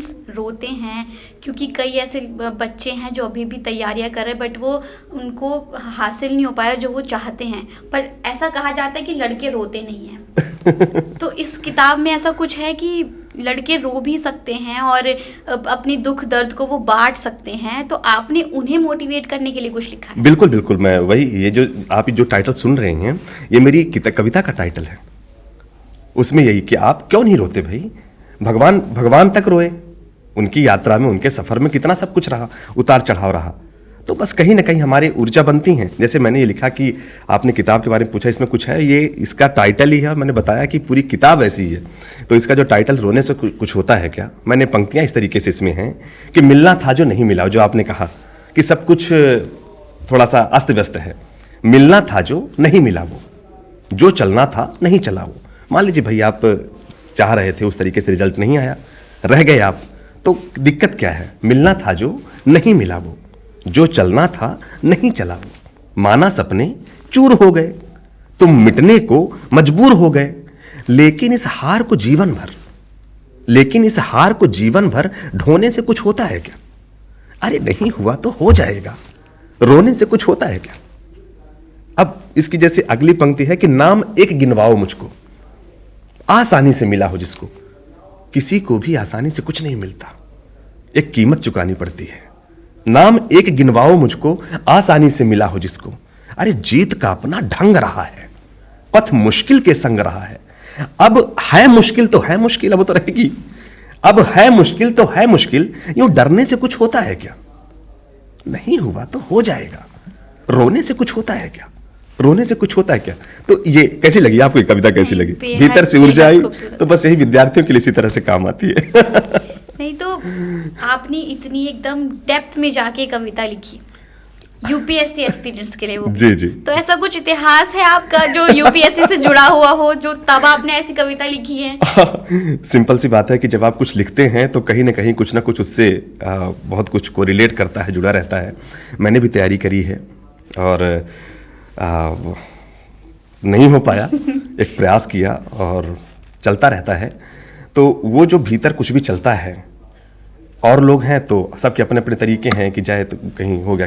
Parents रोते हैं क्योंकि कई ऐसे बच्चे हैं जो अभी भी तैयारियां कर रहे हैं बट वो उनको हासिल नहीं हो पा रहा जो वो चाहते हैं। पर ऐसा कहा जाता है कि लड़के रोते नहीं हैं। तो इस किताब में ऐसा कुछ है कि लड़के रो भी सकते हैं और अपनी दुख दर्द को वो बांट सकते हैं, तो आपने उन्हें मोटिवेट करने के लिए कुछ लिखा है? बिल्कुल बिल्कुल, मैं वही, ये जो आप जो टाइटल सुन रहे हैं ये मेरी कविता का टाइटल है। उसमें यही कि आप क्यों नहीं रोते भाई, भगवान तक रोए, उनकी यात्रा में, उनके सफर में कितना सब कुछ रहा, उतार चढ़ाव रहा, तो बस कहीं ना कहीं हमारी ऊर्जा बनती हैं। जैसे मैंने ये लिखा कि आपने किताब के बारे में पूछा, इसमें कुछ है, ये इसका टाइटल ही है, मैंने बताया कि पूरी किताब ऐसी है। तो इसका जो टाइटल रोने से कुछ होता है क्या, मैंने पंक्तियां इस तरीके से इसमें हैं कि मिलना था जो नहीं मिला, जो आपने कहा कि सब कुछ थोड़ा सा अस्त व्यस्त है, मिलना था जो नहीं मिला वो, जो चलना था नहीं चला वो। मान लीजिए भाई आप चाह रहे थे, उस तरीके से रिजल्ट नहीं आया, रह गए आप, तो दिक्कत क्या है, मिलना था जो नहीं मिला वो, जो चलना था नहीं चला वो, माना सपने चूर हो गए, तुम मिटने को मजबूर हो गए, लेकिन इस हार को जीवन भर ढोने से कुछ होता है क्या? अरे नहीं हुआ तो हो जाएगा, रोने से कुछ होता है क्या? अब इसकी जैसे अगली पंक्ति है कि नाम एक गिनवाओ मुझको, आसानी से मिला हो जिसको, किसी को भी आसानी से कुछ नहीं मिलता, एक कीमत चुकानी पड़ती है। नाम एक गिनवाओ मुझको, आसानी से मिला हो जिसको, अरे जीत का अपना ढंग रहा है, पथ मुश्किल के संग रहा है। अब है मुश्किल तो है मुश्किल, अब तो रहेगी, अब है मुश्किल तो है मुश्किल, यूं डरने से कुछ होता है क्या? नहीं हुआ तो हो जाएगा, रोने से कुछ होता है क्या? रोने से कुछ होता है क्या? तो ये कैसी लगी आपको, ये कविता कैसी लगी? भीतर से ऊर्जा आई, तो बस यही विद्यार्थियों के लिए इसी तरह से काम आती है। नहीं तो आपने इतनी एकदम डेप्थ में जाके कविता लिखी यूपीएससी एस्पिरेंट्स के लिए, वो जी जी। तो ऐसा कुछ इतिहास है आपका जो यूपीएससी से जुड़ा हुआ हो, जो तब आपने ऐसी कविता लिखी है? सिंपल सी बात है कि जब आप कुछ लिखते हैं तो कहीं ना कहीं कुछ ना कुछ उससे बहुत कुछ को रिलेट करता है, जुड़ा रहता है। मैंने भी तैयारी करी है और नहीं हो पाया, एक प्रयास किया और चलता रहता है। तो वो जो भीतर कुछ भी चलता है, और लोग हैं तो सबके अपने अपने तरीके हैं कि चाहे तो कहीं हो गया